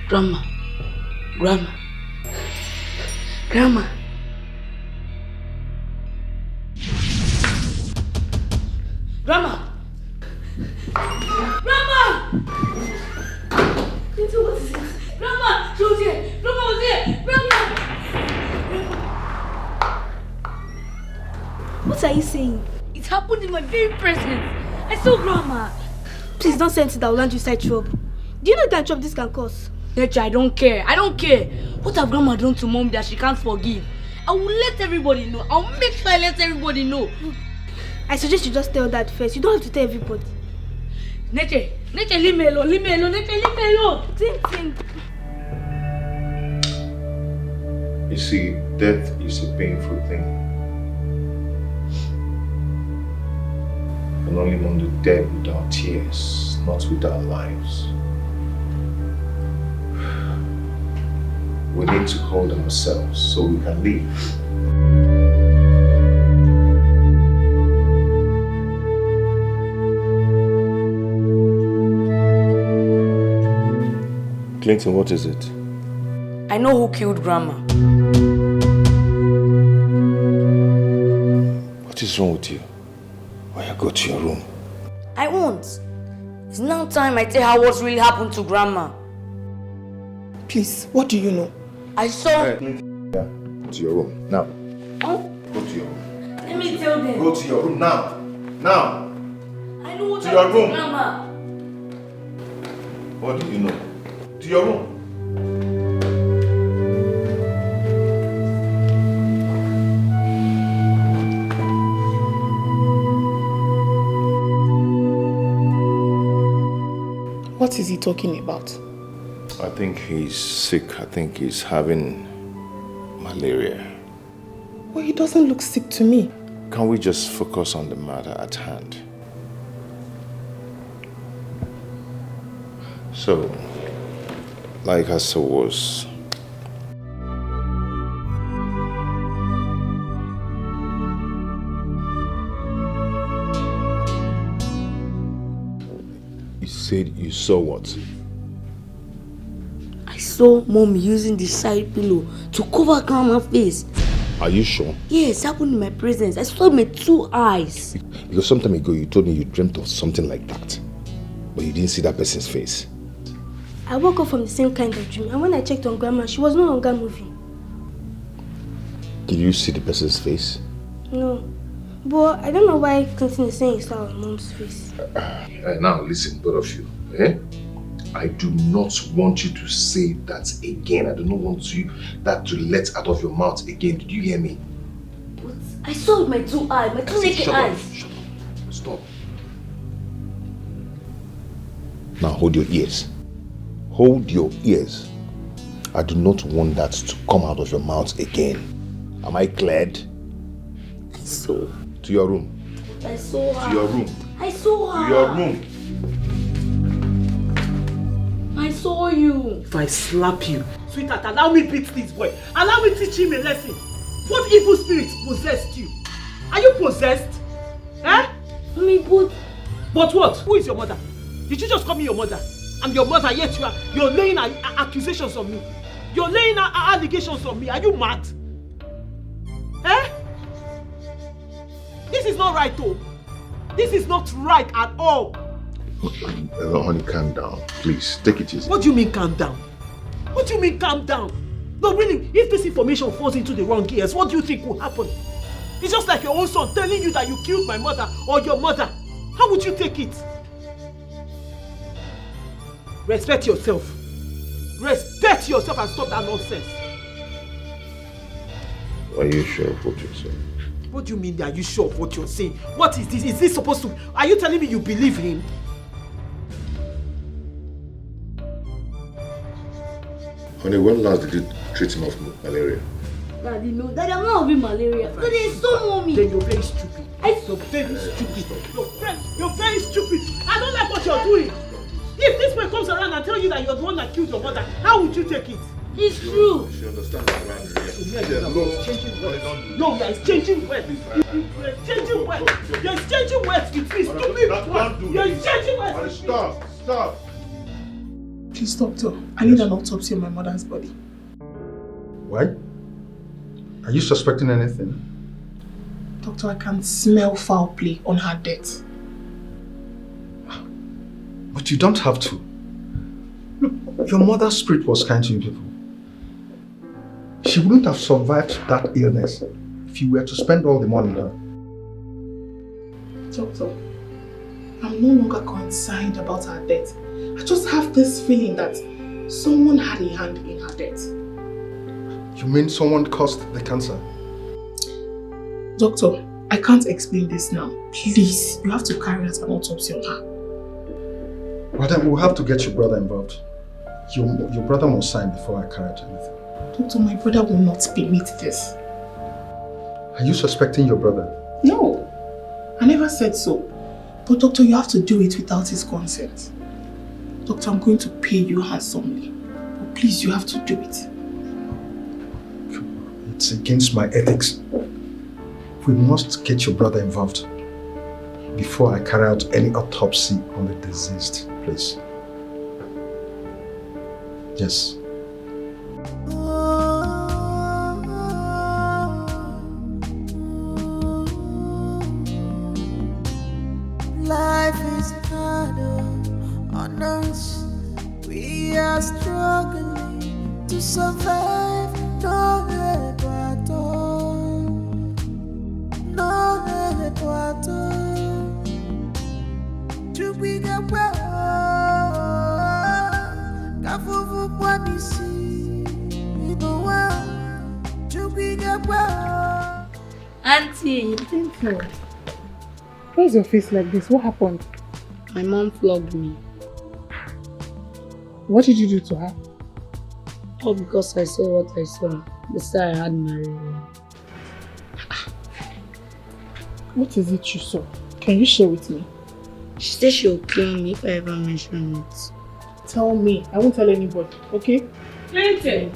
Grandma. Grandma. Grandma. Grandma. Grandma! Into what is it? Grandma! She was here! Grandma was here! Grandma! What are you saying? It happened in my very presence. I saw Grandma. Please don't say anything that will land you side trouble. Do you know the kind of trouble this can cause? Nature, I don't care. I don't care. What have Grandma done to Mom that she can't forgive? I will let everybody know. I'll make sure I let everybody know. I suggest you just tell Dad first. You don't have to tell everybody. Nature, leave me alone. Leave me alone. Nature, leave me alone. Think. You see, death is a painful thing. And only among the dead without tears, not with our lives. We need to hold ourselves so we can live. Clinton, what is it? I know who killed Grandma. What is wrong with you? Why you go to your room? I won't. It's now time I tell her what's really happened to Grandma. Please, what do you know? I saw... Clinton, go to your room, now. Oh? Go to your room. Let me tell them. Go to your room, now. Now. I know what to your room. Grandma. What do you know? To your room. What is he talking about? I think he's sick. I think he's having malaria. Well, he doesn't look sick to me. Can we just focus on the matter at hand? So, like I said was, you said you saw what? I saw Mom using the side pillow to cover Grandma's face. Are you sure? Yes, it happened in my presence. I saw it with my 2 eyes. Because some time ago you told me you dreamt of something like that, but you didn't see that person's face. I woke up from the same kind of dream, and when I checked on Grandma, she was no longer moving. Did you see the person's face? No. But I don't know why Clinton is saying he saw Mom's face. Now listen, both of you. I do not want you to say that again. I do not want you that to let out of your mouth again. Did you hear me? But I saw it with my 2 eyes, my 2 naked eyes. Shut up. Stop. Now hold your ears. Hold your ears. I do not want that to come out of your mouth again. Am I cleared? I saw. To your room. I saw her. To your room. I saw her. To your room. I saw you. If I slap you, sweetheart, allow me beat this boy. Allow me teach him a lesson. What evil spirit possessed you? Are you possessed? Eh? But what? Who is your mother? Did you just call me your mother? I'm your mother, yet you're laying accusations on me. You're laying allegations on me. Are you mad? Eh? This is not right, though. This is not right at all. Honey, calm down. Please, take it easy. What do you mean calm down? What do you mean calm down? No, really, if this information falls into the wrong ears, what do you think will happen? It's just like your own son telling you that you killed my mother or your mother. How would you take it? Respect yourself. Respect yourself and stop that nonsense. Are you sure of what you're saying? What do you mean, are you sure of what you're saying? What is this? Is this supposed to... Are you telling me you believe him? Honey, when last did you treat him of malaria? Daddy, no. Daddy, I'm not having malaria. Daddy, it's so mommy. Then you're very stupid. You're very stupid. You're very stupid. I don't like what you're doing. If this man comes around and tells you that you're the one that killed your mother, how would you take it? It's true. She understands around here. No, it's changing words. It's changing words. You're changing words with me, stupid. Don't do You're this. changing words. Stop. Please, doctor. I need an autopsy on my mother's body. Why? Are you suspecting anything? Doctor, I can smell foul play on her death. But you don't have to. Look, your mother's spirit was kind to you people. She wouldn't have survived that illness if you were to spend all the money on her. Doctor, I'm no longer concerned about her death. I just have this feeling that someone had a hand in her death. You mean someone caused the cancer? Doctor, I can't explain this now. Please, you have to carry out an autopsy on her. Well then, we'll have to get your brother involved. Your brother must sign before I carry out anything. Doctor, my brother will not permit this. Are you suspecting your brother? No, I never said so. But doctor, you have to do it without his consent. Doctor, I'm going to pay you handsomely. But please, you have to do it. It's against my ethics. We must get your brother involved before I carry out any autopsy on the deceased, please. Yes. Life is harder on us. We are struggling to survive. No help at all. No help at all. To be the world, Kafufu Kwanisi, the world. To be the world. Auntie, Why is your face like this? What happened? my mom flogged me. What did you do to her? All because I saw what I saw. They said I had malaria. What is it you saw? Can you share with me? She said she'll kill me if I ever mention it. Tell me. I won't tell anybody, okay? Clinton!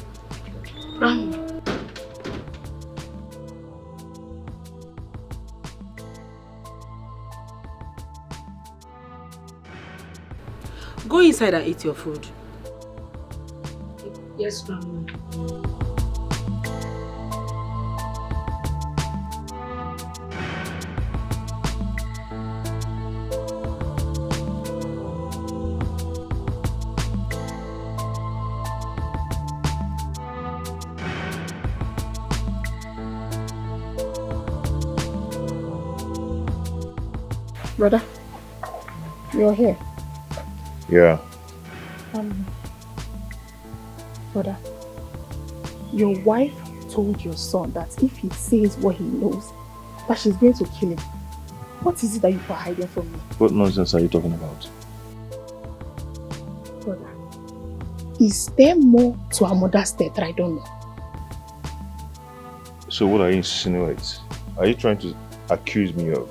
Go inside and eat your food. Yes, Grandma. Brother, you're here. Yeah. Brother, your wife told your son that if he says what he knows, that she's going to kill him. What is it that you are hiding from me? What nonsense are you talking about? Brother, is there more to our mother's death that I don't know? So what are you insinuating? Are you trying to accuse me of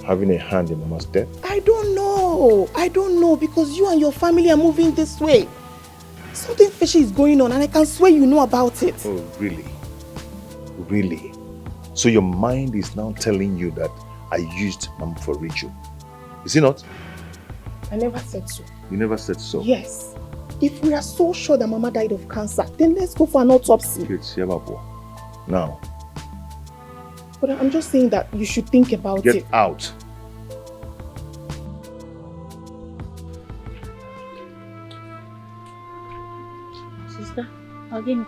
having a hand in Mama's death? I don't know because you and your family are moving this way. Something fishy is going on and I can swear you know about it. Oh, really? Really? So your mind is now telling you that I used Mama for ritual. Is it not? I never said so. You never said so? Yes. If we are so sure that Mama died of cancer, then let's go for an autopsy. Now. But I'm just saying that you should think about it. Get out. Sister, again.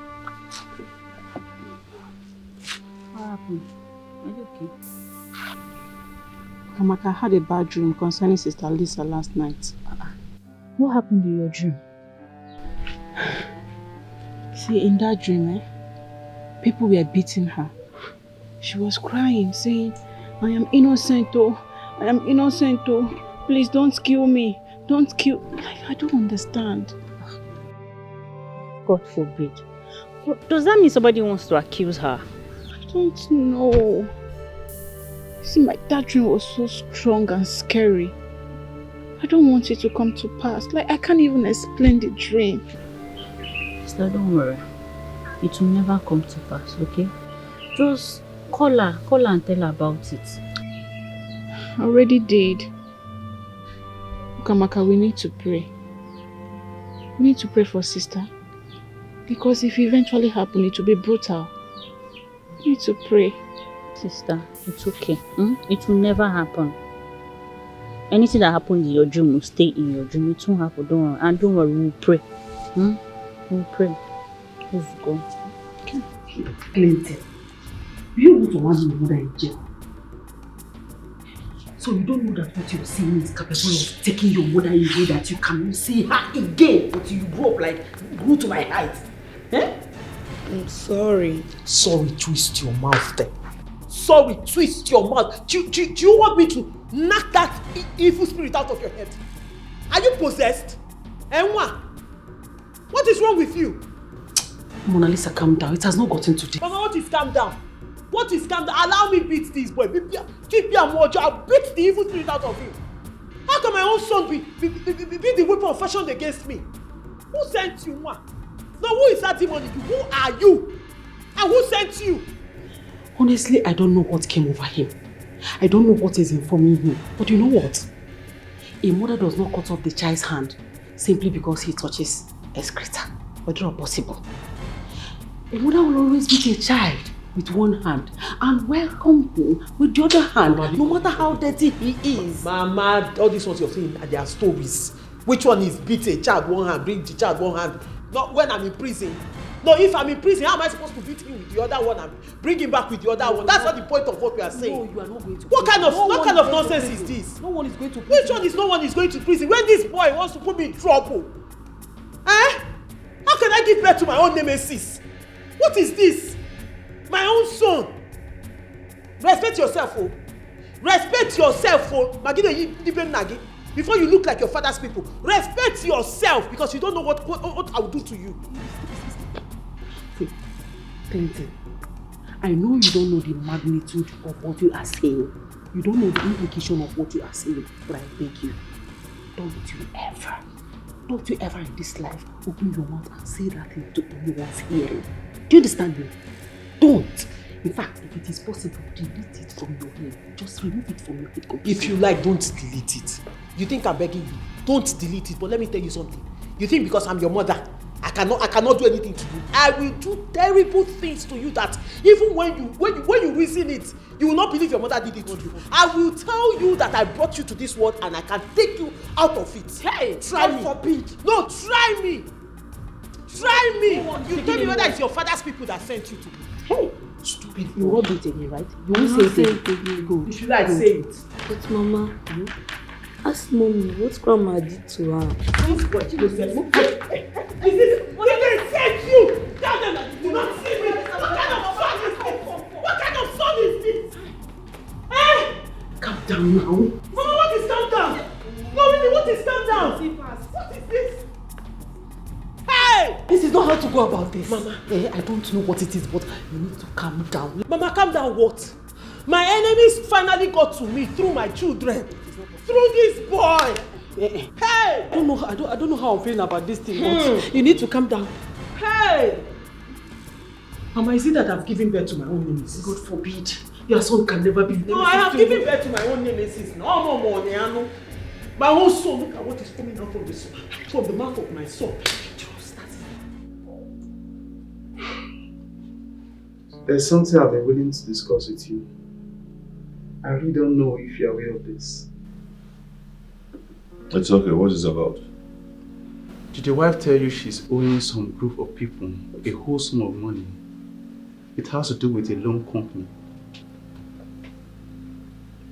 What happened? Are you okay? Amaka had a bad dream concerning Sister Lisa last night. What happened to your dream? See, in that dream, people were beating her. She was crying, saying, I am innocent, oh. I am innocent, oh. Please don't kill me. Don't kill. I don't understand. God forbid. Does that mean somebody wants to accuse her? I don't know. See, that dream was so strong and scary. I don't want it to come to pass. Like, I can't even explain the dream. Sister, don't worry. It will never come to pass, okay? Just call her and tell her about it. I already did. Kamaka, we need to pray. We need to pray for sister. Because if it eventually happens, it will be brutal. We need to pray. Sister, it's okay. It will never happen. Anything that happens in your dream will stay in your dream. It won't happen, don't worry. And don't worry, we'll pray. We'll pray. Let's go. Clinton, you want to want your mother in jail. So you don't know that what you're saying is capable of taking your mother in a way that you cannot see her again until you grow up grew to my height. Eh? I'm sorry. Sorry, twist your mouth then. Sorry, twist your mouth. Do you want me to knock that evil spirit out of your head? Are you possessed? Enwa, what is wrong with you? Mona Lisa, calm down. It has not gotten to this. Mama, what is calm down? What is calm down? Allow me beat this boy. Keep your mojo. I'll beat the evil spirit out of him. How can my own son be the weapon fashioned against me? Who sent you, ma? No, who is that demon? Who are you? And who sent you? Honestly, I don't know what came over him. I don't know what is informing him. But you know what? A mother does not cut off the child's hand simply because he touches excreta. But it's not possible. A mother will always beat a child with one hand and welcome him with the other hand, no matter how dirty he is. Mama, all these ones you're saying are their stories. Which one is beat a child one hand, bring the child one hand? Not when I'm in prison. No, if I'm in prison, how am I supposed to beat him with the other one and bring him back with the other one? That's not the point of what we are saying. No, you are not going to. What kind of nonsense is this? No one is going to prison. Which one is no one is going to prison? When this boy wants to put me in trouble? Eh? How can I give birth to my own nemesis? What is this? My own son. Respect yourself, oh. Respect yourself, oh. Nagi. Before you look like your father's people. Respect yourself because you don't know what I will do to you. Clinton, I know you don't know the magnitude of what you are saying. You don't know the implication of what you are saying. But I beg you, don't you ever in this life open your mouth and say that thing to anyone's hearing. Do you understand me? Don't. In fact, if it is possible, delete it from your head. Just remove it from your head completely. If you like, don't delete it. You think I'm begging you? Don't delete it. But let me tell you something. You think because I'm your mother, I cannot do anything to you. I will do terrible things to you that even when you reason it, you will not believe your mother did it to you. I will tell you that I brought you to this world and I can take you out of it. Hey, try me. Forbid. No, try me. Try me. You tell me whether it's your father's people that sent you to me. Hey, stupid. You won't do it again, right? You won't say it again. Go. You should like say it. But Mama, ask Mommy what Grandma did to her. What you said? Is this what they sent you? Tell them that you do not see me. What kind of son is this? What kind of son is this? Eh? Calm down now. Mama, what is calm down? No, really, what is calm down? What is this? Hey! This is not how to go about this. Mama, I don't know what it is, but you need to calm down. Mama, calm down what? My enemies finally got to me through my children. Through this boy. Hey! I don't know how I'm feeling about this thing, but you need to calm down. Hey! Mama, is it that I've given birth to my own nemesis? God forbid. Your son can never be nemesis. No, I have given birth to my own nemesis. No more, Niano. My own son, look at what is coming out from the mouth of my son. There's something I've been willing to discuss with you. I really don't know if you're aware of this. It's okay, what is it about? Did your wife tell you she's owing some group of people a whole sum of money? It has to do with a loan company.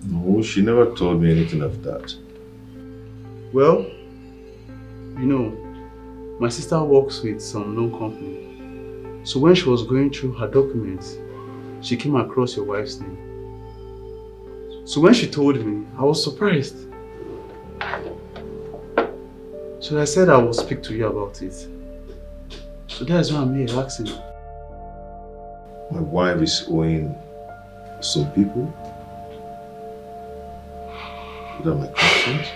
No, she never told me anything of that. Well, you know, my sister works with some loan company. So when she was going through her documents, she came across your wife's name. So when she told me, I was surprised. So I said I will speak to you about it. So that's why I'm here asking. My wife is owing some people without my consent.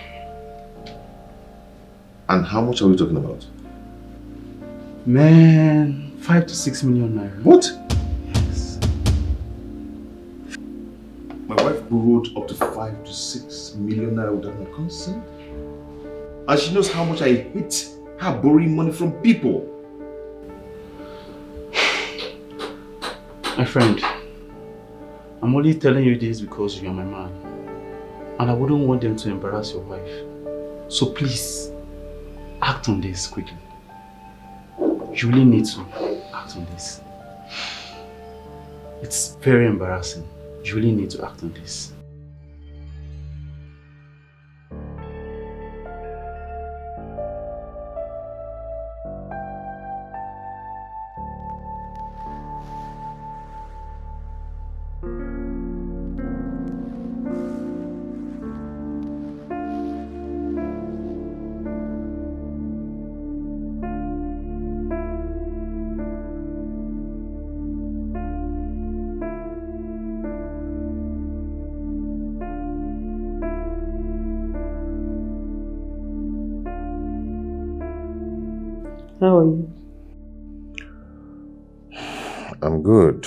And how much are we talking about? Man, 5 to 6 million naira. What? Yes. My wife borrowed up to 5 to 6 million naira without my consent. And she knows how much I hate her borrowing money from people. My friend, I'm only telling you this because you're my man. And I wouldn't want them to embarrass your wife. So please, act on this quickly. You really need to act on this. It's very embarrassing. You really need to act on this. How are you? I'm good.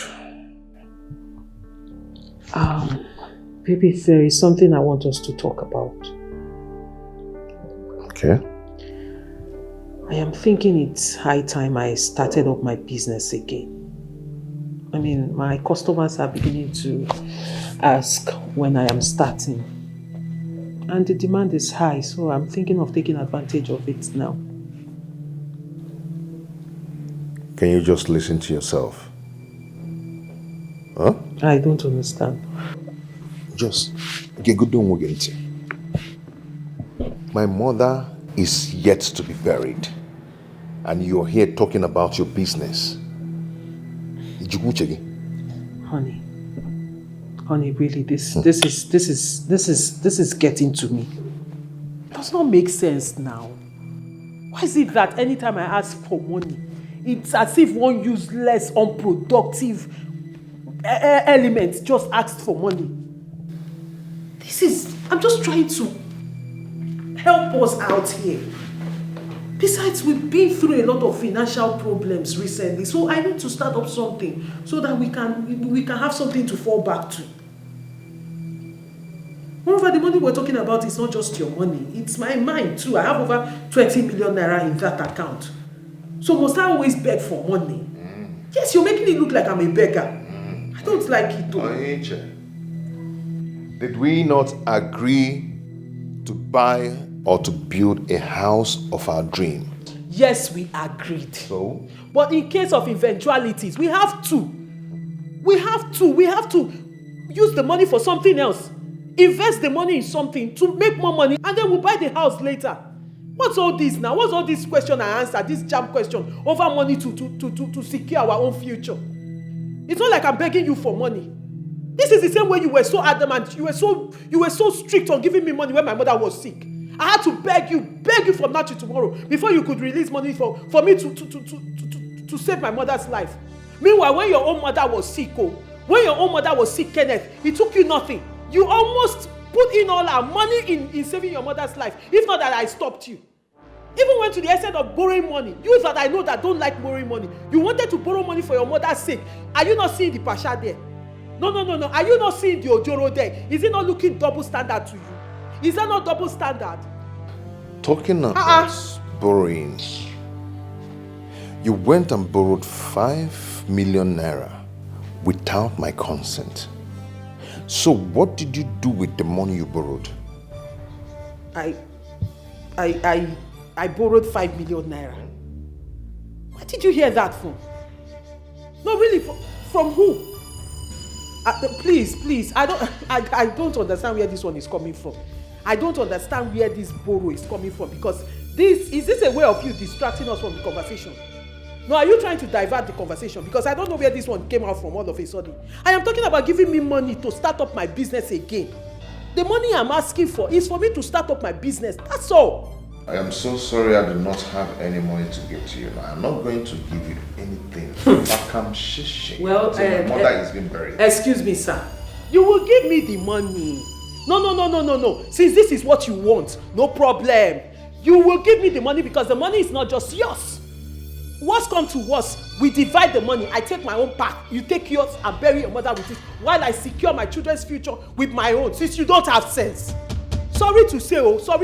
Baby, there is something I want us to talk about. Okay. I am thinking it's high time I started up my business again. I mean, my customers are beginning to ask when I am starting. And the demand is high, so I'm thinking of taking advantage of it now. Can you just listen to yourself? Huh? I don't understand. Just get good on Wugenti. My mother is yet to be buried, and you're here talking about your business. Honey, really, this is getting to me. It does not make sense now. Why is it that anytime I ask for money, it's as if one useless, unproductive element just asked for money? I'm just trying to help us out here. Besides, we've been through a lot of financial problems recently, so I need to start up something so that we can have something to fall back to. Moreover, the money we're talking about is not just your money, it's my mind too. I have over 20 million naira in that account. So must I always beg for money? Yes, you're making it look like I'm a beggar. I don't like it though. Did we not agree to buy or to build a house of our dream? Yes, we agreed. So? But in case of eventualities, we have to use the money for something else. Invest the money in something to make more money, and then we'll buy the house later. What's all this now? What's all this question I answer, this jam question over money to secure our own future? It's not like I'm begging you for money. This is the same way you were so adamant, you were so strict on giving me money when my mother was sick. I had to beg you from now to tomorrow before you could release money for me to save my mother's life. Meanwhile, when your own mother was sick, Kenneth, it took you nothing. You almost put in all our money in saving your mother's life, if not that I stopped you. Even went to the extent of borrowing money. You that I know that don't like borrowing money. You wanted to borrow money for your mother's sake. Are you not seeing the pasha there? No. Are you not seeing the ojoro there? Is it not looking double standard to you? Is that not double standard? Talking about borrowing, you went and borrowed 5 million naira without my consent. So what did you do with the money you borrowed? I borrowed 5 million naira. Where did you hear that from? No, really, from who? Please, I don't understand where this one is coming from. I don't understand where this borrow is coming from, because is this a way of you distracting us from the conversation? No, are you trying to divert the conversation? Because I don't know where this one came out from all of a sudden. I am talking about giving me money to start up my business again. The money I'm asking for is for me to start up my business. That's all. I am so sorry I do not have any money to give to you. I'm not going to give you anything. Well, my mother is being buried. Excuse me, sir. You will give me the money. No. Since this is what you want, no problem. You will give me the money, because the money is not just yours. Worst come to worst, we divide the money. I take my own part, you take yours and bury your mother with it, while I secure my children's future with my own, since you don't have sense. sorry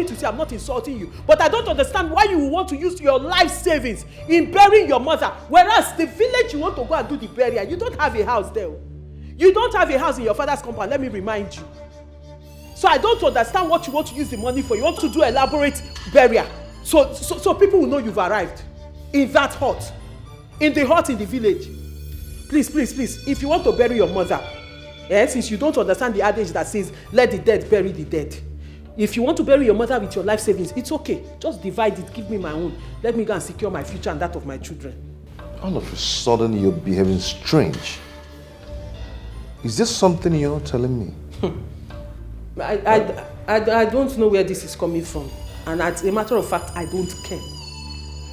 to say, I'm not insulting you, but I don't understand why you want to use your life savings in burying your mother, whereas the village you want to go and do the burial, you don't have a house there. You don't have a house in your father's compound, let me remind you. So I don't understand what you want to use the money for. You want to do elaborate burial, so people will know you've arrived in that hut, in the village. Please, if you want to bury your mother, since you don't understand the adage that says, let the dead bury the dead. If you want to bury your mother with your life savings, it's okay. Just divide it, give me my own. Let me go and secure my future and that of my children. All of a sudden, you're behaving strange. Is this something you're not telling me? I don't know where this is coming from. And as a matter of fact, I don't care.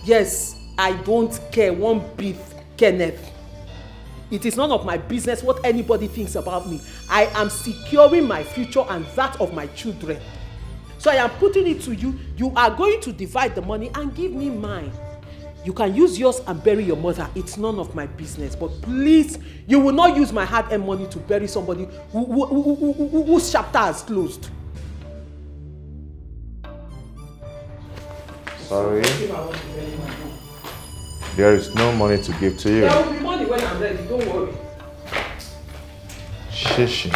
Yes, I don't care one bit, Kenneth. It is none of my business what anybody thinks about me. I am securing my future and that of my children. So I am putting it to you. You are going to divide the money and give me mine. You can use yours and bury your mother. It's none of my business. But please, you will not use my hard-earned money to bury somebody whose chapter has closed. Sorry. There is no money to give to you. There will be money when I'm ready, don't worry. Shishi.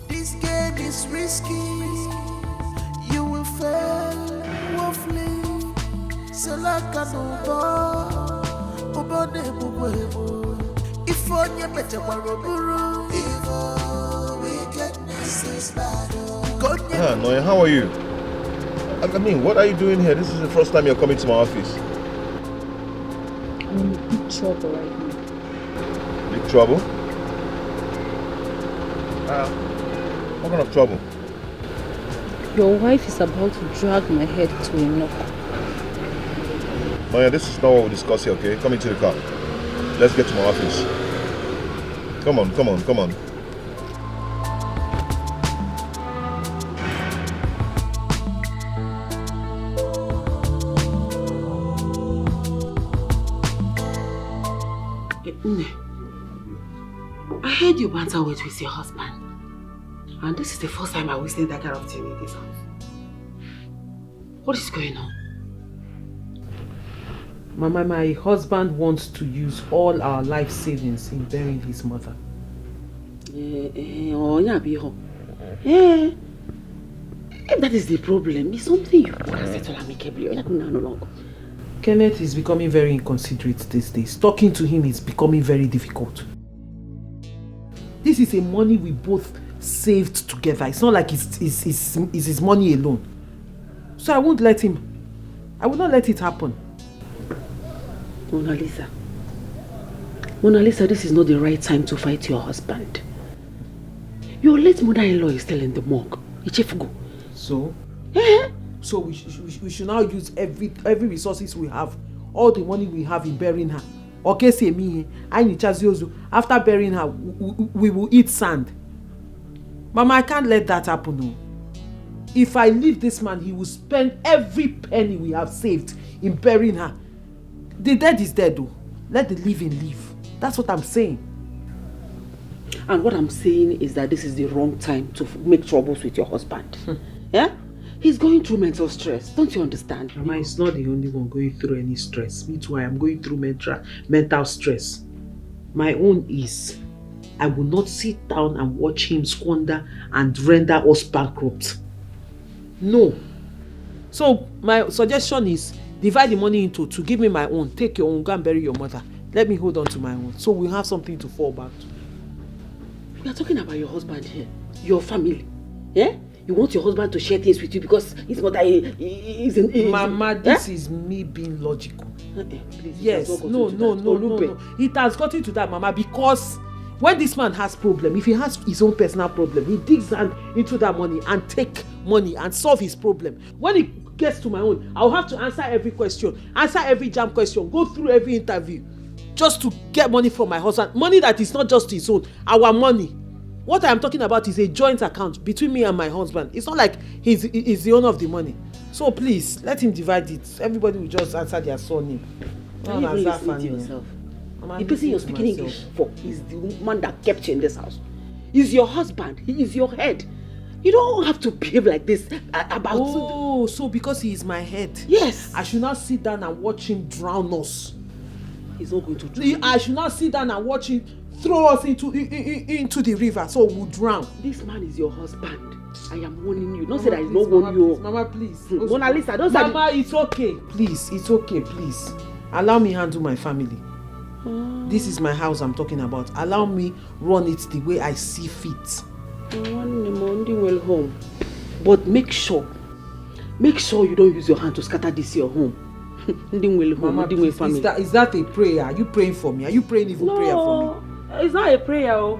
This game is risky. You will fail woefully. Selaka no ubone bubwebo. If on your better waroburu. Evil wickedness is bad. Noya, how are you? I mean, what are you doing here? This is the first time you're coming to my office. I'm in big trouble right now. Big trouble? What kind of trouble? Your wife is about to drag my head to a knock. Noya, this is not what we discuss here, okay? Come into the car. Let's get to my office. Come on. I heard you banter with your husband. And this is the first time I will say that kind of thing in this house. What is going on? Mama, my husband wants to use all our life savings in burying his mother. If that is the problem, it's something you can settle amicably. No longer. Kenneth is becoming very inconsiderate these days. Talking to him is becoming very difficult. This is a money we both saved together. It's not like it's his money alone. So I won't let him. I will not let it happen. Mona Lisa, this is not the right time to fight your husband. Your late mother-in-law is still in the morgue. So? So we should now use every resources we have, all the money we have in burying her. Okay, say me, after burying her, we will eat sand. Mama, I can't let that happen. No. If I leave this man, he will spend every penny we have saved in burying her. The dead is dead though. Let the living live. That's what I'm saying. And what I'm saying is that this is the wrong time to make troubles with your husband. Yeah? He's going through mental stress. Don't you understand? Mama, he's not the only one going through any stress. Me too, I am going through mental stress. My own is, I will not sit down and watch him squander and render us bankrupt. No. So my suggestion is, divide the money into two. Give me my own. Take your own. Go and bury your mother. Let me hold on to my own. So we have something to fall back to. We are talking about your husband here. Your family. Yeah? You want your husband to share things with you because his mother is Mama, this is me being logical. Please, yes. No. It has gotten to that, Mama, because when this man has problem, if he has his own personal problem, he digs into that money and take money and solve his problem. When it gets to my own, I'll have to answer every question, answer every jam question, go through every interview just to get money from my husband. Money that is not just his own, our money. What I am talking about is a joint account between me and my husband. It's not like he's the owner of the money. So please, let him divide it. Everybody will just answer their surname. Are you listening to yourself? The person you're speaking English for is the man that kept you in this house. He's your husband. He is your head. You don't have to behave like this about... Oh, so because he is my head. Yes. I should not sit down and watch him drown us. He's not going to drown. I should not sit down and watch him throw us into the river so we'll drown. This man is your husband. I am warning you. Don't say that he's not warning you. Mama, please. Mona Lisa, don't say... Mama, it's okay. Please, it's okay, please. Allow me handle my family. This is my house I'm talking about. Allow me run it the way I see fit. Well home. But make sure you don't use your hand to scatter this your home. Mama, please, is that a prayer? Are you praying for me? Are you praying evil prayer for me? It's not a prayer,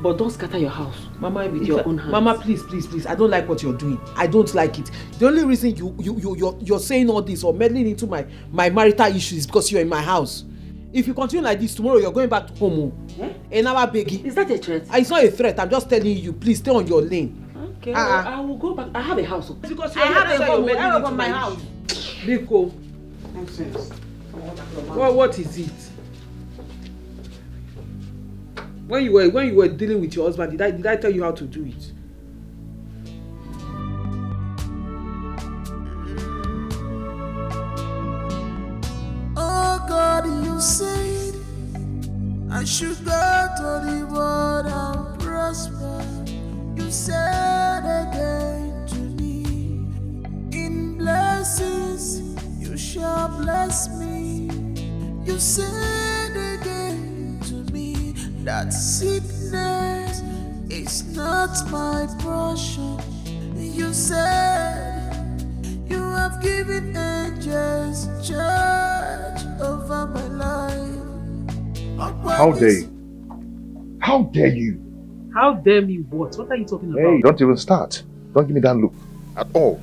but don't scatter your house, Mama, with your own hands. Mama, please. I don't like what you're doing. I don't like it. The only reason you're saying all this or meddling into my marital issues is because you're in my house. If you continue like this, tomorrow you're going back to home. Another begging. Is that a threat? It's not a threat. I'm just telling you. Please stay on your lane. Okay. I will go back. I have a house. Because I have a home. I have my house. Biko. Nonsense. What is it? When you were dealing with your husband, did I tell you how to do it? Oh God, you said I should go to the world and prosper. You said again to me, in blessings you shall bless me. You said again to me that sickness is not my portion. You said you have given angels charge over my life. How dare you? How dare you? How dare me what? What are you talking about? Hey, don't even start. Don't give me that look at all.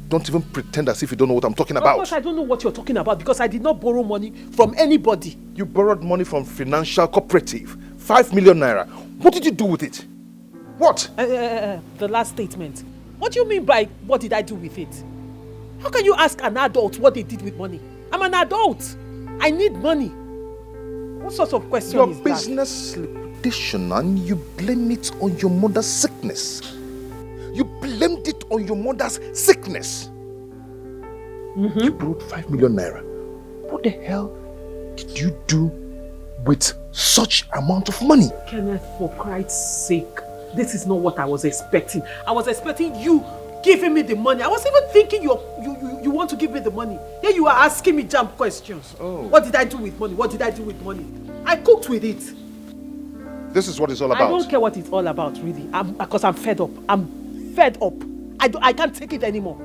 Don't even pretend as if you don't know what I'm talking about. Of course I don't know what you're talking about because I did not borrow money from anybody. You borrowed money from financial cooperative. 5 million naira. What did you do with it? What? The last statement. What do you mean by what did I do with it? How can you ask an adult what they did with money? I'm an adult. I need money. What sort of question is that? Your business liquidation, and you blame it on your mother's sickness. You blamed it on your mother's sickness. You borrowed 5 million naira. What the hell did you do with such amount of money? Kenneth, for Christ's sake, this is not what I was expecting. I was expecting you giving me the money. I was even thinking you want to give me the money. Here you are asking me jump questions. Oh. What did I do with money? What did I do with money? I cooked with it. This is what it's all about. I don't care what it's all about, really. Because I'm fed up. I'm fed up. I can't take it anymore.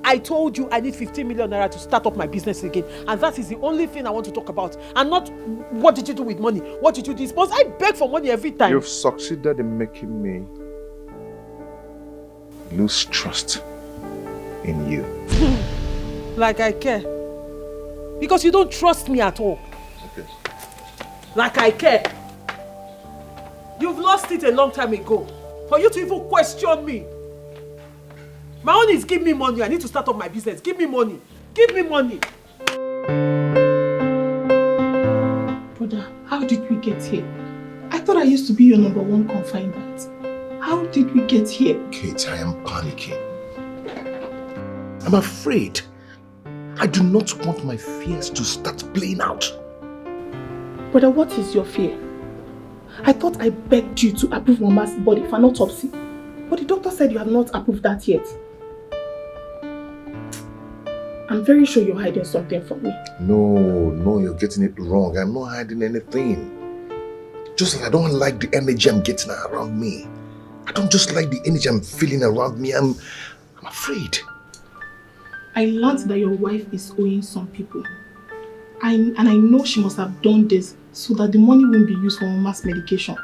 I told you I need 15 million naira to start up my business again. And that is the only thing I want to talk about. And not what did you do with money? What did you dispose? I beg for money every time. You've succeeded in making me lose trust in you. Like I care. Because you don't trust me at all. Okay. Like I care. You've lost it a long time ago. For you to even question me. My own is give me money. I need to start up my business. Give me money. Give me money. Brother, how did we get here? I thought I used to be your #1 confinement. How did we get here? Kate, I am panicking. I'm afraid. I do not want my fears to start playing out. Brother, what is your fear? I thought I begged you to approve Mama's body for an autopsy. But the doctor said you have not approved that yet. I'm very sure you're hiding something from me. No, you're getting it wrong. I'm not hiding anything. Just like I don't like the energy I'm getting around me. I don't just like the energy I'm feeling around me. I'm afraid. I learned that your wife is owing some people. And I know she must have done this so that the money won't be used for Mama's medication.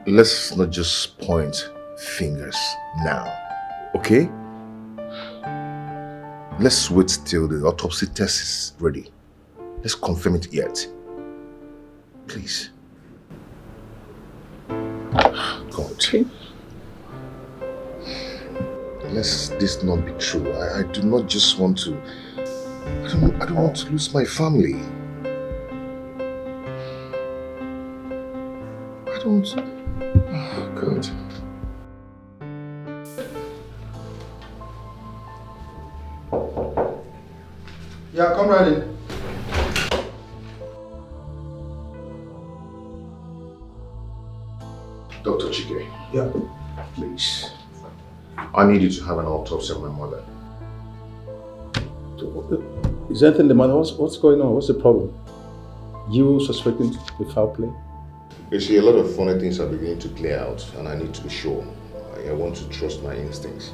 Let's not just point fingers now, okay? Let's wait till the autopsy test is ready. Let's confirm it yet. Please. God. Okay. Let this not be true. I do not just want to I don't want to lose my family. I don't... Oh, God. Yeah, come right in. Dr. Chike. Yeah. Please. I need you to have an autopsy of my mother. Is anything the matter? What's going on? What's the problem? You suspecting the foul play? You see, a lot of funny things are beginning to play out, and I need to be sure. I want to trust my instincts.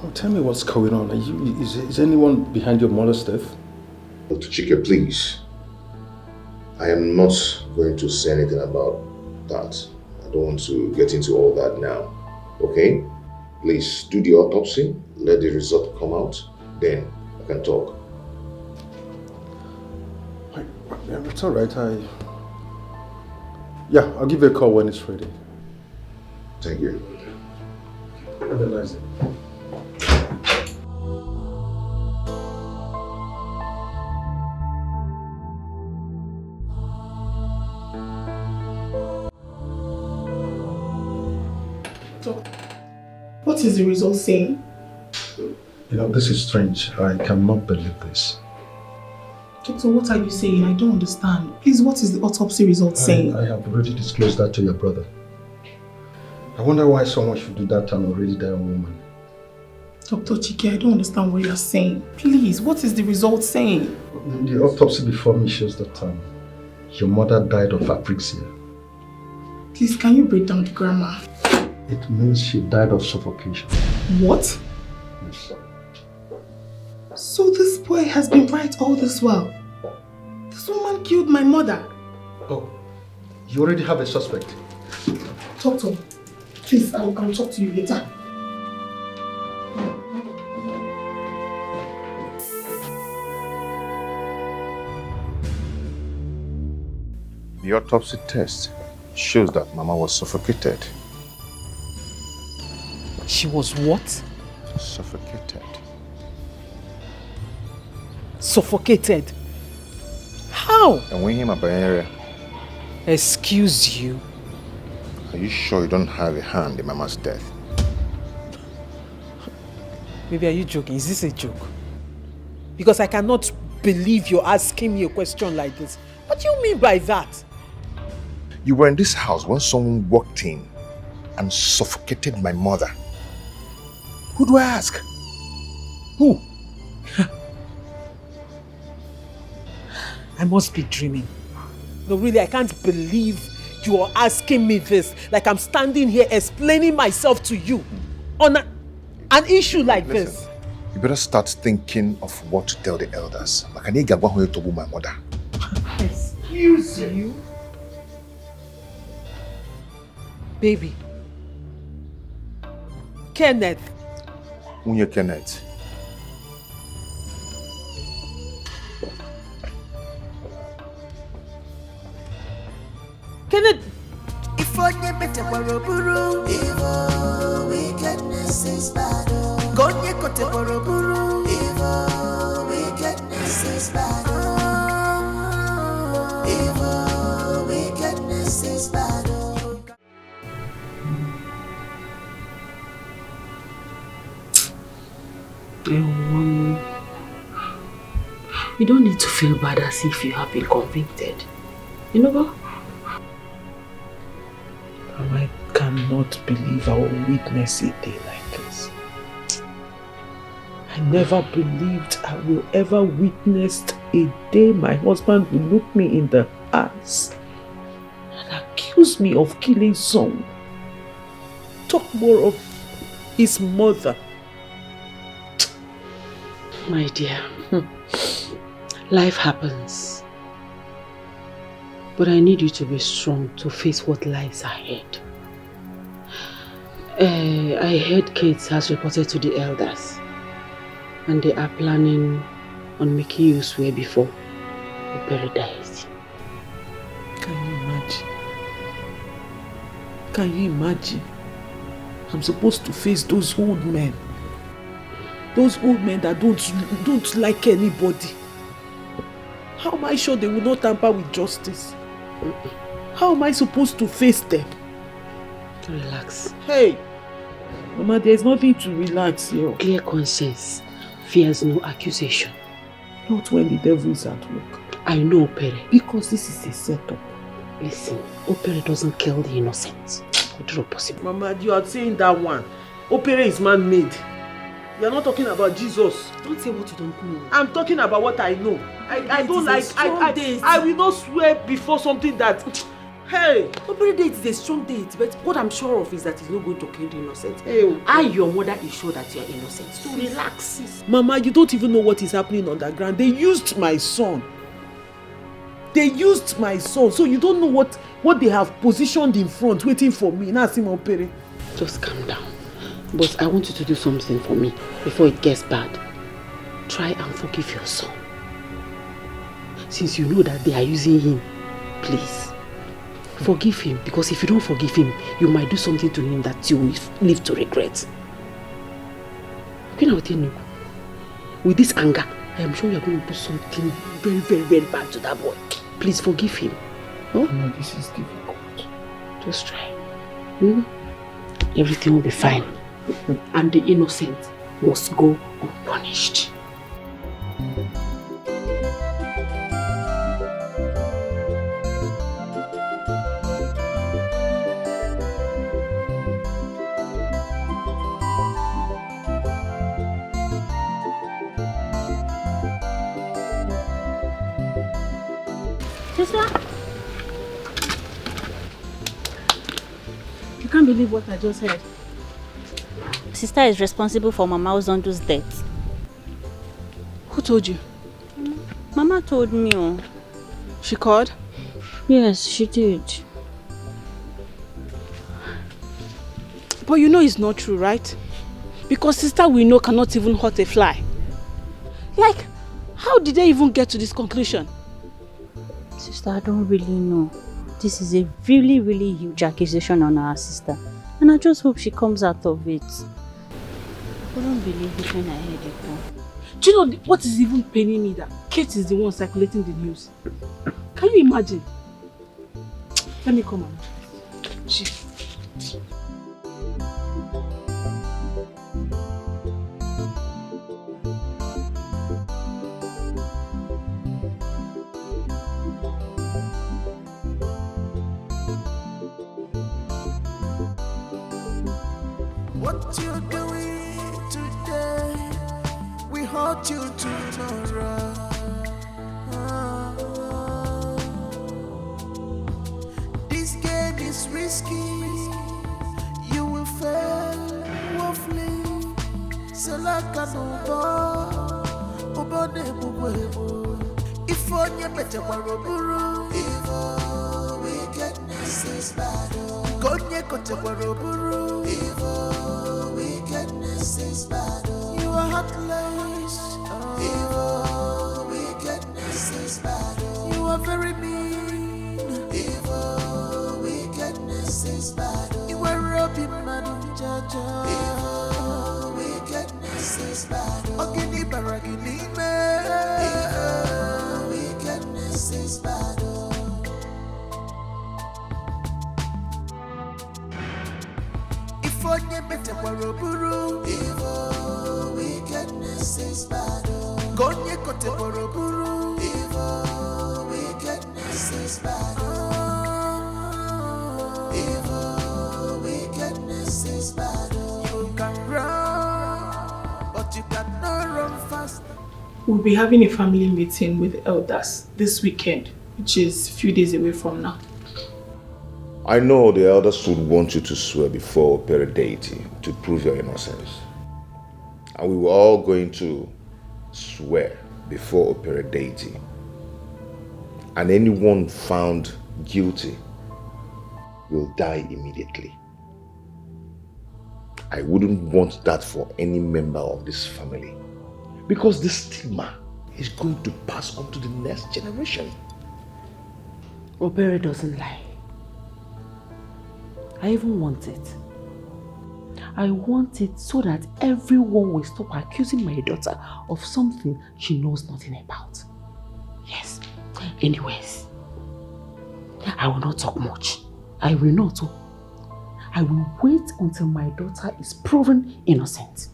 Oh, tell me what's going on. Is anyone behind your mother's death? Dr. Chike, please. I am not going to say anything about that. I don't want to get into all that now. Okay? Please do the autopsy, let the result come out, then I can talk. It's all right. Yeah, I'll give you a call when it's ready. Thank you. Have a nice day. What is the result saying? You know, this is strange. I cannot believe this. Doctor, what are you saying? I don't understand. Please, what is the autopsy result saying? I have already disclosed that to your brother. I wonder why someone should do that to an already dying woman. Dr. Chike, I don't understand what you're saying. Please, what is the result saying? The autopsy before me shows that your mother died of apraxia. Please, can you break down the grammar? It means she died of suffocation. What? Yes. So this boy has been right all this while. This woman killed my mother. Oh, you already have a suspect. Doctor, please, I will come talk to you later. The autopsy test shows that Mama was suffocated. She was what? Suffocated. Suffocated? How? And when him area, Excuse you? are you sure you don't have a hand in Mama's death? Maybe are you joking? Is this a joke? Because I cannot believe you're asking me a question like this. What do you mean by that? You were in this house when someone walked in and suffocated my mother. Who do I ask? Who? I must be dreaming. No, really, I can't believe you are asking me this. Like I'm standing here explaining myself to you on an issue like this. You better start thinking of what to tell the elders. My mother. Excuse you? Baby. Kenneth. Unye Kenneth. Kenneth. Evil wickedness is bad. Evil wickedness is bad. Evil wickedness is bad. You don't need to feel bad as if you have been convicted. You know what? I cannot believe I will witness a day like this. I never believed I will ever witness a day my husband will look me in the eyes and accuse me of killing someone. Talk more of his mother. My dear, life happens. But I need you to be strong to face what lies ahead. I heard Kate has reported to the elders and they are planning on making you swear before you bury Daisy. Can you imagine? Can you imagine? I'm supposed to face those old men. Those old men that don't like anybody. How am I sure they will not tamper with justice? How am I supposed to face them? Relax. Hey, Mama, there's nothing to relax here. Clear conscience fears no accusation. Not when the devil is at work. I know, Opere. Because this is a setup. Listen, Opere doesn't kill the innocent. Not possible. Mama, you are saying that one. Opere is man-made. You are not talking about Jesus. Don't say what you don't know. I'm talking about what I know. I don't like. I will not swear before something that. Hey! Opere date is a strong date, but what I'm sure of is that he's not going to kill the innocent. Hey, okay. I, your mother, is sure that you are innocent. So relax. Mama, you don't even know what is happening underground. They used my son. They used my son. So you don't know what they have positioned in front, waiting for me. Now, see my Opere. Just calm down. But I want you to do something for me before it gets bad. Try and forgive your son. Since you know that they are using him, please, forgive him. Because if you don't forgive him, you might do something to him that you will live to regret. With this anger, I am sure you are going to do something very, very, very bad to that boy. Please forgive him. No? No, this is difficult. Just try. Everything will be fine. And the innocent must go unpunished. Sister? You can't believe what I just heard. Sister is responsible for Mama Ozondo's death. Who told you? Mama told me. Oh. She called? Yes, she did. But you know it's not true, right? Because sister we know cannot even hurt a fly. Like, how did they even get to this conclusion? Sister, I don't really know. This is a really, really huge accusation on our sister. And I just hope she comes out of it. I couldn't believe it when I heard it. Do you know what is even paining me? That Kate is the one circulating the news. Can you imagine? Let me come on. What you doing today? We hurt you tomorrow. This game is risky. You will fail woefully. Selaka no obode bugwebo. If onye bete waroburu. Evil wickedness is bad. Gonye kote waroburu. Evil wickedness is bad. You are heartless. Evil wickedness is bad. You are very mean. Evil wickedness is bad. You are robbing Manu Jaja. Evil wickedness is bad. Ogini baragini me. Evil wickedness is bad. Onye bete waroburu. Evil wickedness is bad. Gonye kote waroburu. Evil wickedness is bad. Evil wickedness is bad. You can run, but you cannot run fast. We'll be having a family meeting with the elders this weekend, which is a few days away from now. I know the elders would want you to swear before Opere deity to prove your innocence. And we were all going to swear before Opere deity. And anyone found guilty will die immediately. I wouldn't want that for any member of this family. Because the stigma is going to pass on to the next generation. Opere doesn't lie. I even want it. I want it so that everyone will stop accusing my daughter of something she knows nothing about. Yes. Anyways, I will not talk much. I will not. I will wait until my daughter is proven innocent.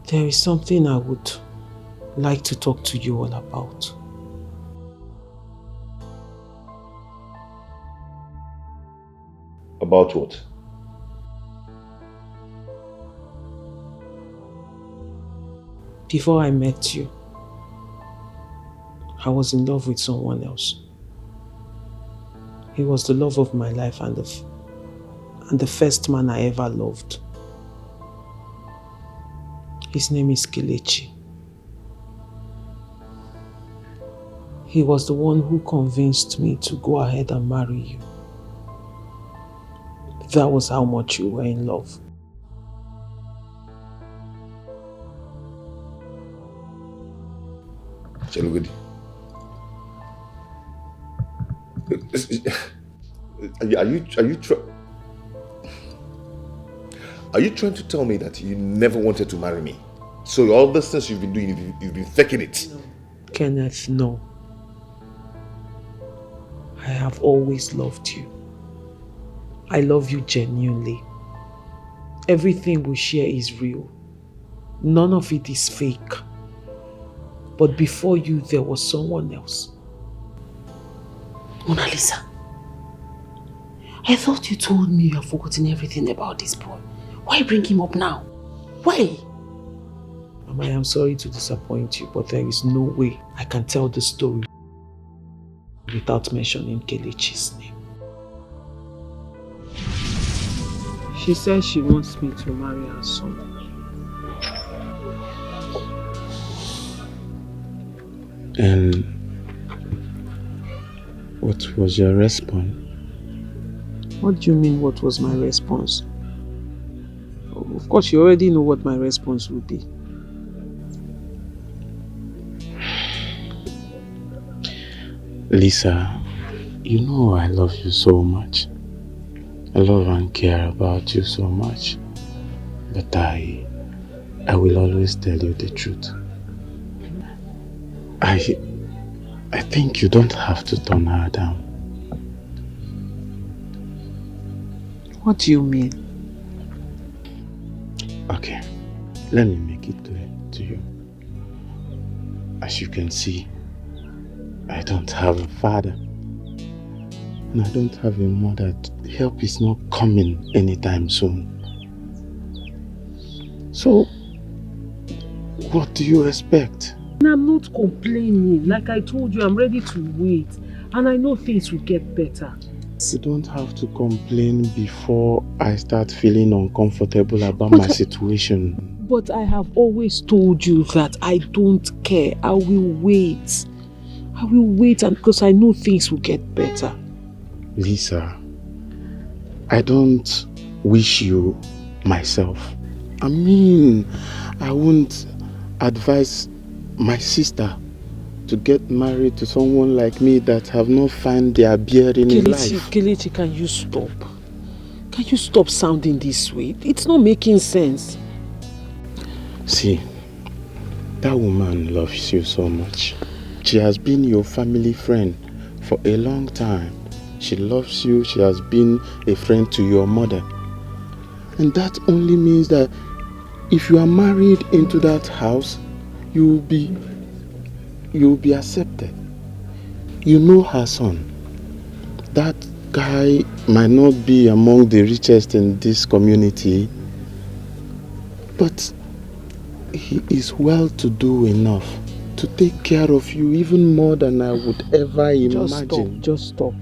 There is something I would like to talk to you all about. About what? Before I met you, I was in love with someone else. He was the love of my life and the first man I ever loved. His name is Kelechi. He was the one who convinced me to go ahead and marry you. That was how much you were in love. Chelugudi. Are you trying to tell me that you never wanted to marry me? So all the things you've been doing, you've been faking it? No. Kenneth, no. I have always loved you. I love you genuinely. Everything we share is real. None of it is fake. But before you, there was someone else. Mona Lisa, I thought you told me you have forgotten everything about this boy. Why bring him up now? Why? Mama, I am sorry to disappoint you, but there is no way I can tell the story without mentioning Kelechi's name. She says she wants me to marry her son. And what was your response? What do you mean, what was my response? Of course, you already know what my response would be. Lisa, you know I love you so much. I love and care about you so much. But I will always tell you the truth. I think you don't have to turn her down. What do you mean? Okay, let me make it clear to you. As you can see, I don't have a father. And I don't have a mother. Help is not coming anytime soon. So, what do you expect? I'm not complaining. Like I told you, I'm ready to wait. And I know things will get better. You don't have to complain before I start feeling uncomfortable about my situation. But I have always told you that I don't care. I will wait. I will wait, and because I know things will get better. Lisa, I don't wish you myself. I mean, I won't advise my sister to get married to someone like me that have not found their bearing in life. Kelechi, can you stop? Can you stop sounding this way? It's not making sense. See, that woman loves you so much. She has been your family friend for a long time. She loves you. She has been a friend to your mother. And that only means that if you are married into that house, you will be accepted. You know her son. That guy might not be among the richest in this community, but he is well-to-do enough to take care of you even more than I would ever imagine. Just stop.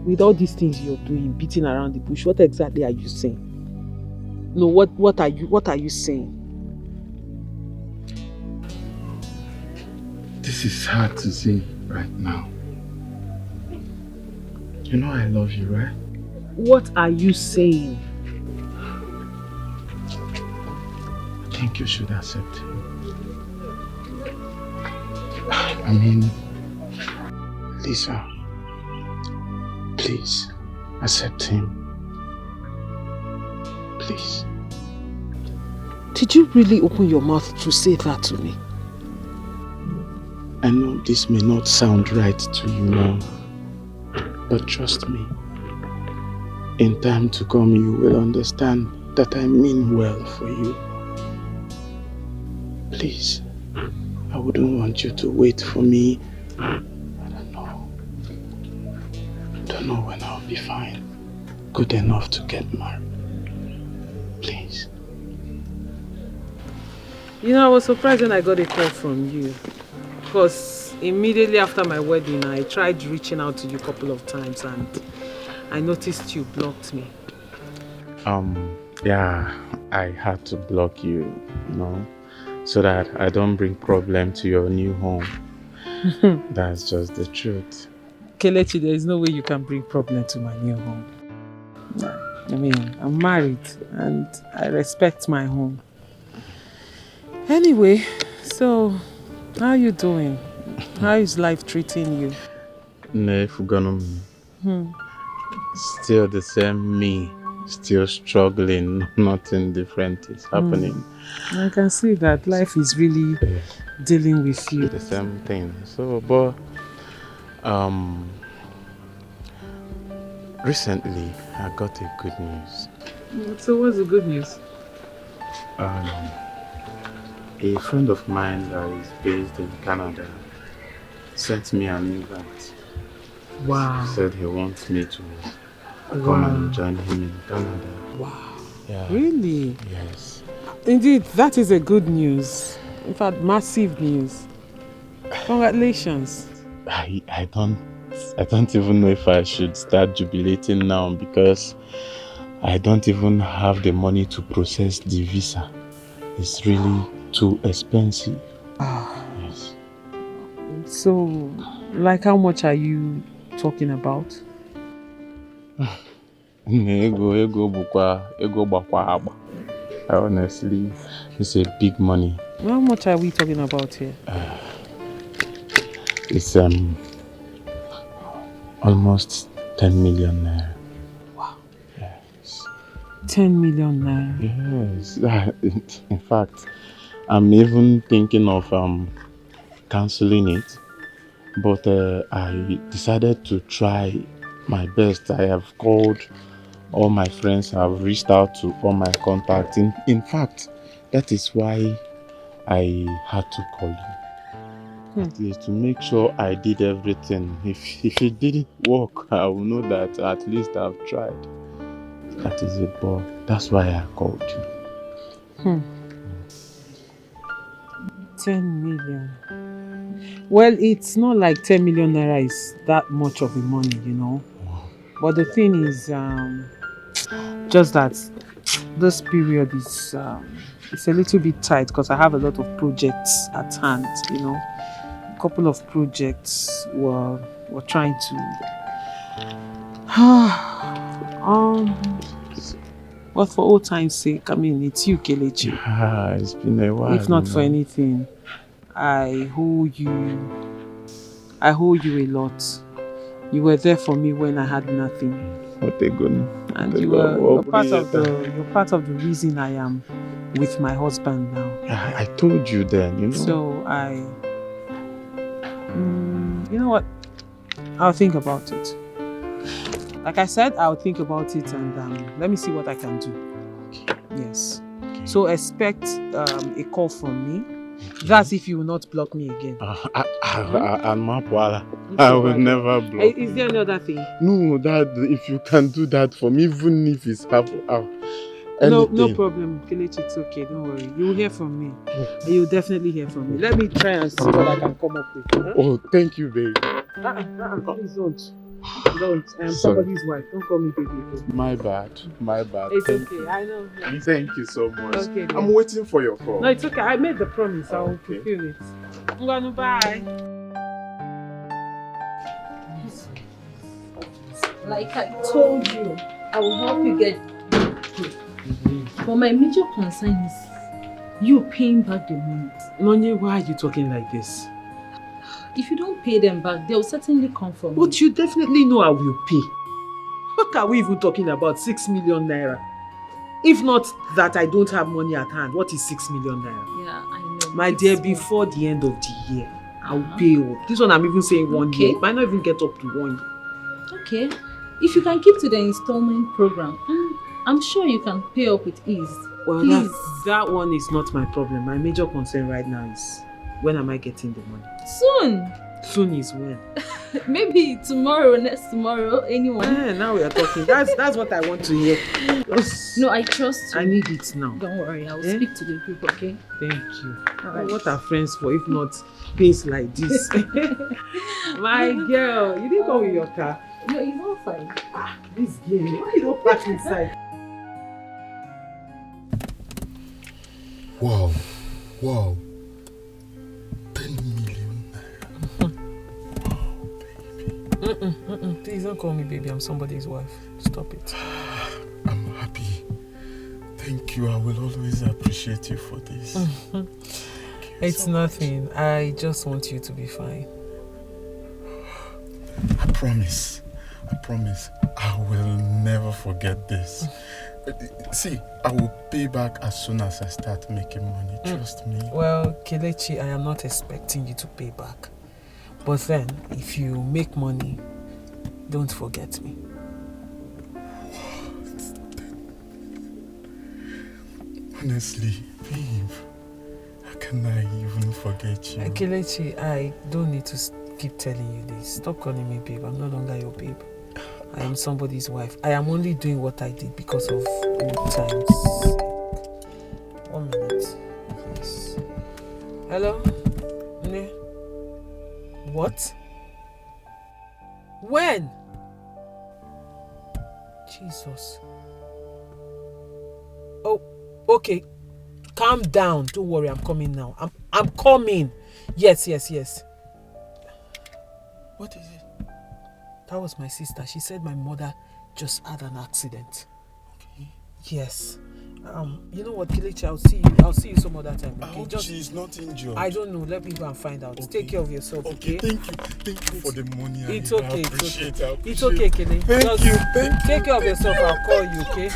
With all these things you're doing, beating around the bush, what exactly are you saying? No, what are you saying? This is hard to say right now. You know I love you, right? What are you saying? think you should accept him. I mean, Lisa, please accept him. Please. Did you really open your mouth to say that to me? I know this may not sound right to you now, but trust me, in time to come you will understand that I mean well for you. Please, I wouldn't want you to wait for me. I don't know when I'll be fine, good enough to get married. Please. You know, I was surprised when I got a call from you. Because immediately after my wedding, I tried reaching out to you a couple of times and I noticed you blocked me. Yeah, I had to block you, so that I don't bring problem to your new home. That's just the truth. Kelechi, there is no way you can bring problem to my new home. I mean, I'm married and I respect my home. Anyway, so how are you doing? How is life treating you? Still the same me, still struggling, nothing different is happening. I can see that life is really dealing with you. The same thing. So, but recently I got a good news. So what's the good news? A friend of mine that is based in Canada sent me an invite. Wow. He said he wants me to come and join him in Canada. Wow. Yeah. Really? Yes. Indeed, that is a good news. In fact, massive news. Congratulations. I don't even know if I should start jubilating now because I don't even have the money to process the visa. It's really too expensive. Yes. So, like how much are you talking about? Honestly, it's a big money. How much are we talking about here? It's almost 10 million naira. Wow. Yes. 10 million naira. Yes. In fact, I'm even thinking of cancelling it, but I decided to try my best. I have called all my friends, I've reached out to all my contacts. In fact, that is why I had to call you. At least to make sure I did everything. If it didn't work, I will know that at least I've tried. That is it, but that's why I called you. 10 million. Well, it's not like 10 million naira is that much of the money, But the thing is, just that this period is it's a little bit tight because I have a lot of projects at hand, A couple of projects we're trying to but for old time's sake, I mean, it's you, Kelechi. It's been a while. If not for anything, I owe you a lot. You were there for me when I had nothing. What a good. And you're part of the reason I am with my husband now. I told you then, So you know what? I'll think about it. Like I said, I'll think about it and let me see what I can do. Yes. Okay. So expect a call from me. That's if you will not block me again. I will never block. Is there any other thing? No, that if you can do that for me, even if it's half hour. No problem, Kelechi, it's okay, don't worry. You will hear from me. You will definitely hear from me. Let me try and see what I can come up with. Huh? Oh, thank you, baby. Please don't. Don't. I am somebody's wife. Don't call me baby. My bad. It's okay. I know. Thank you so much. Okay, I'm waiting for your call. No, it's okay. I made the promise. I will fulfill it. I'm gonna bye. Like I told you, I will help you get. But my major concern is You paying back the money. Nonye, why are you talking like this? If you don't pay them back, they'll certainly come for me. But you definitely know I will pay. What are we even talking about? 6 million naira. If not that I don't have money at hand, what is 6 million naira? Yeah, I know. My dear, before the end of the year, I'll pay up. This one I'm even saying 1 year. It might not even get up to 1 year. Okay. If you can keep to the installment program, I'm sure you can pay up with ease. Well, please. That one is not my problem. My major concern right now is when am I getting the money? Soon. Soon is when? Maybe tomorrow, next tomorrow, anyone. Now we are talking. That's what I want to hear. No, I trust you. I need it now. Don't worry, I'll speak to the group, okay? Thank you. All right. What are friends for if not pains like this? My girl, you didn't go with your car. No, it's all fine. This game, why you don't park inside? Wow, wow. 10 million naira. Wow, baby. Please don't call me baby, I'm somebody's wife. Stop it. I'm happy. Thank you, I will always appreciate you for this. It's so nothing. I just want you to be fine. I promise, I will never forget this. See, I will pay back as soon as I start making money, trust me. Well, Kelechi, I am not expecting you to pay back. But then, if you make money, don't forget me. Honestly, babe, how can I even forget you? Kelechi, I don't need to keep telling you this. Stop calling me babe. I'm no longer your babe. I am somebody's wife. I am only doing what I did because of old times. 1 minute, please. Hello? Ne? What? When? Jesus. Oh, okay. Calm down. Don't worry, I'm coming now. I'm coming. Yes. What is it? That was my sister. She said my mother just had an accident. Okay. Yes. You know what, Kelechi? I'll see you some other time. Okay? I hope she's not injured. I don't know. Let me go and find out. Okay. Take care of yourself. Okay. Thank you for the money. It's okay. It's okay, Kelechi. Thank you. Take care of yourself. I'll call you. Okay.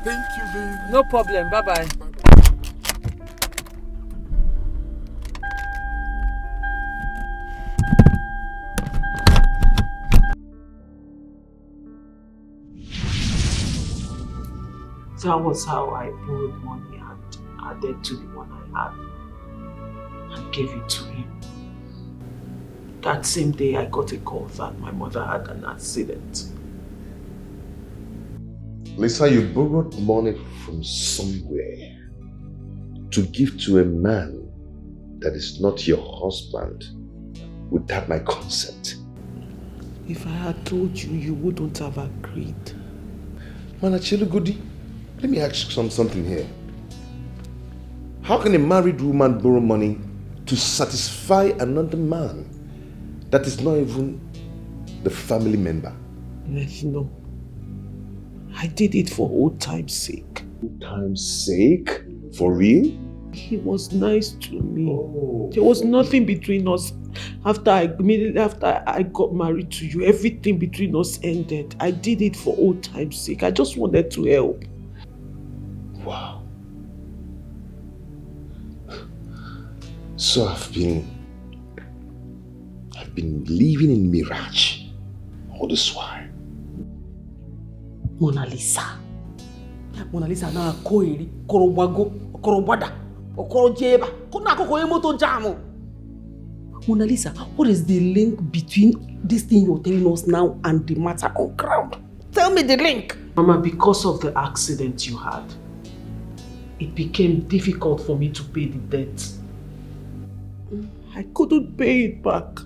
Thank you, baby. No problem. Bye bye. That was how I borrowed money and added to the one I had and gave it to him. That same day I got a call that my mother had an accident. Lisa, you borrowed money from somewhere to give to a man that is not your husband without my consent. If I had told you, you wouldn't have agreed. Manachilugudi, let me ask you something here. How can a married woman borrow money to satisfy another man that is not even the family member? No. I did it for old time's sake. Old time's sake? For real? He was nice to me. Oh. There was nothing between us. Immediately after I got married to you, everything between us ended. I did it for old time's sake. I just wanted to help. Wow. So I've been living in mirage all this while. Mona Lisa na koiri korobwago korobwada okorojeba kuna kokoye moto jamo. Mona Lisa, what is the link between this thing you're telling us now and the matter on ground? Tell me the link. Mama, because of the accident you had, it became difficult for me to pay the debt. I couldn't pay it back.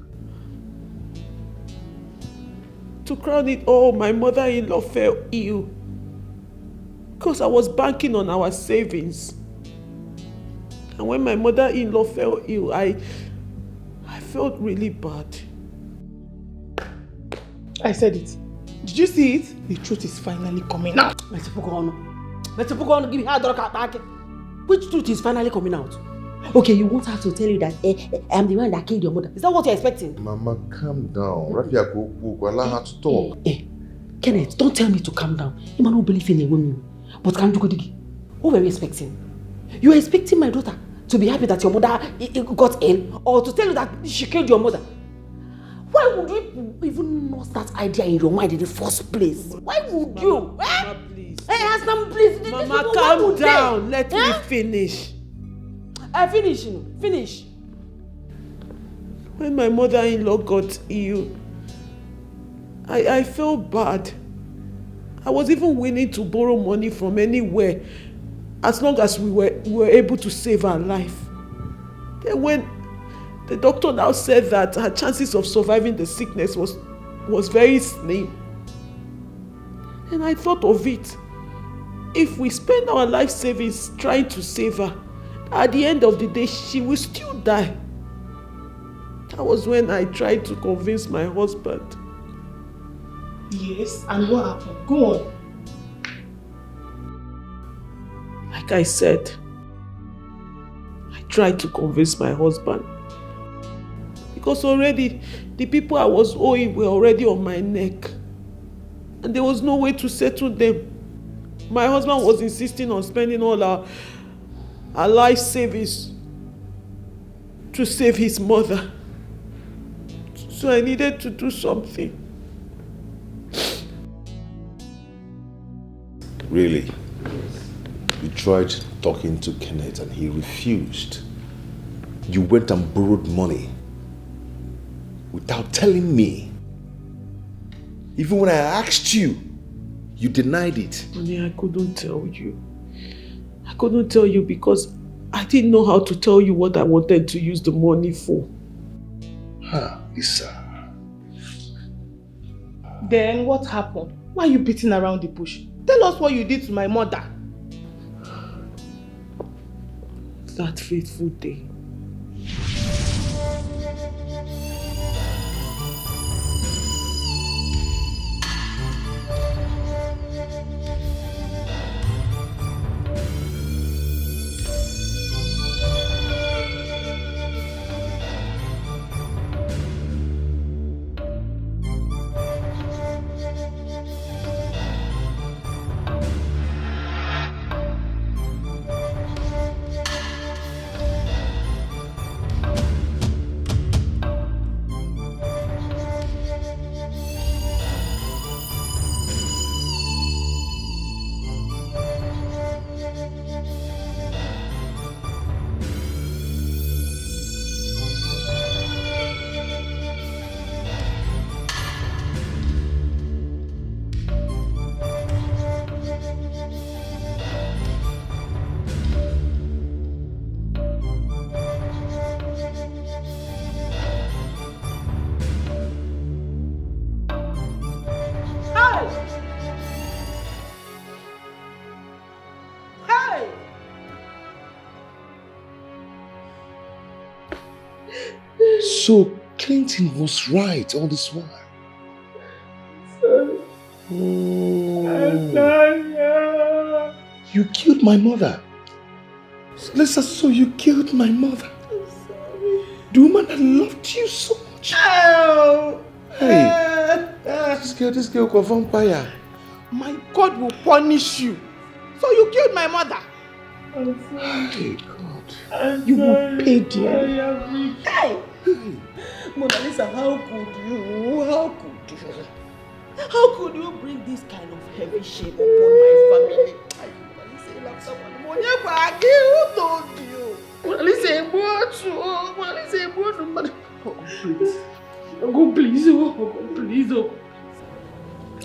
To crown it all, my mother-in-law fell ill. Because I was banking on our savings. And when my mother-in-law fell ill, I felt really bad. I said it. Did you see it? The truth is finally coming out. Let's put on. Give me hard rock. Which truth is finally coming out? Okay, you want her to tell you that I'm the one that killed your mother. Is that what you're expecting? Mama, calm down. Allow her to talk. Kenneth, don't tell me to calm down. You might not believe in a woman. But can't you go? What were you expecting? You were expecting my daughter to be happy that your mother got ill, or to tell you that she killed your mother? Why would you even nurse that idea in your mind in the first place? Why would you? Mama, please. Please. Mama, calm down. Let me finish. Finish. When my mother-in-law got ill, I felt bad. I was even willing to borrow money from anywhere as long as we were able to save her life. Then when the doctor now said that her chances of surviving the sickness was very slim, and I thought of it. If we spend our life savings trying to save her, at the end of the day, she will still die. That was when I tried to convince my husband. Yes, and what happened? Go on. Like I said, I tried to convince my husband. Because already, the people I was owing were already on my neck. And there was no way to settle them. My husband was insisting on spending all our life savings to save his mother. So I needed to do something. Really? You tried talking to Kenneth and he refused. You went and borrowed money without telling me. Even when I asked you, you denied it. Honey, I couldn't tell you. I couldn't tell you because I didn't know how to tell you what I wanted to use the money for. Lisa. Then what happened? Why are you beating around the bush? Tell us what you did to my mother. That fateful day. So Clinton was right all this while. Oh. You killed my mother. Lisa, so you killed my mother. I'm sorry. The woman that loved you so much. Oh. Hey, this girl got vampire. My God will punish you. So you killed my mother. I'm sorry. Hey, God. You will pay dear. Hey! Mona Lisa, how could you? How could you bring this kind of heavy shame upon my family? Mona Lisa, you love someone more. Who told you? Mona Lisa, please.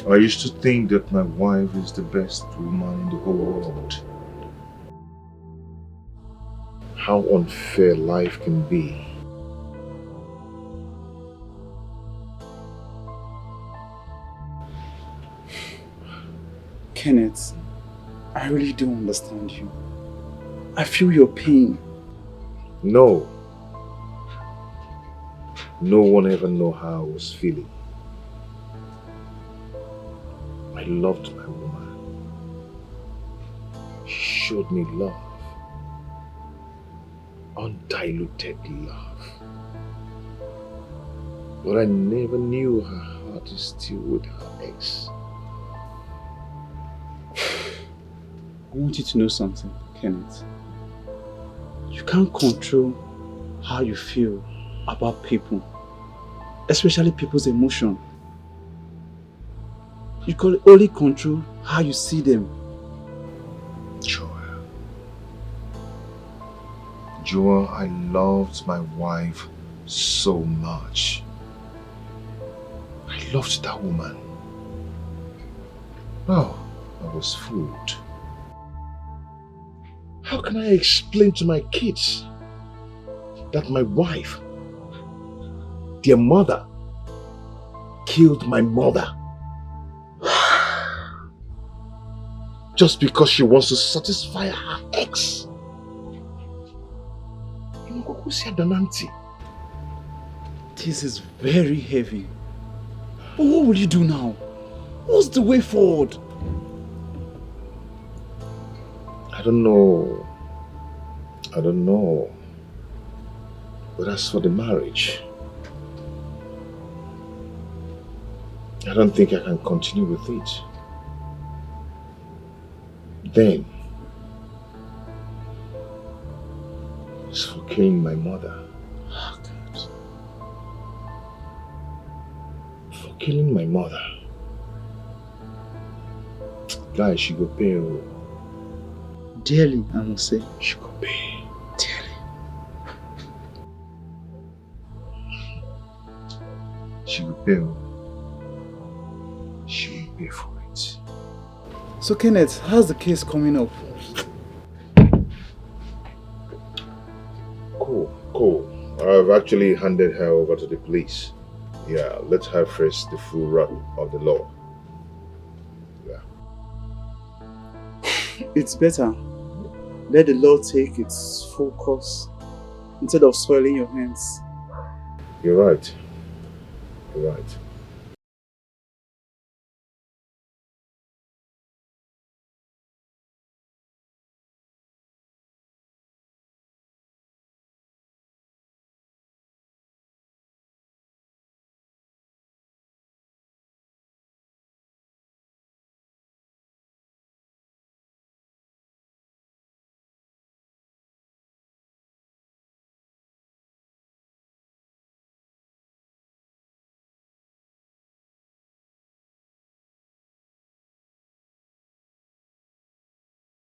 I used to think that my wife is the best woman in the whole world. How unfair life can be. Kenneth, I really don't understand you. I feel your pain. No. No one ever knew how I was feeling. I loved my woman. She showed me love. undiluted love. But I never knew her heart is still with her ex. I want you to know something, Kenneth. You can't control how you feel about people, especially people's emotion. You can only control how you see them. Joel, I loved my wife so much. I loved that woman. Oh, I was fooled. How can I explain to my kids that my wife, their mother, killed my mother? Just because she wants to satisfy her ex. This is very heavy. But what will you do now? What's the way forward? I don't know. But as for the marriage, I don't think I can continue with it. Then, it's for killing my mother. Oh, God. For killing my mother. Guys, she go pay. Dearly, I must say. She go pay. Dearly. She will pay. She will pay for it. So Kenneth, how's the case coming up? Cool. I've actually handed her over to the police. Yeah, let her face the full wrath of the law. Yeah. It's better. Let the law take its full course instead of soiling your hands. You're right.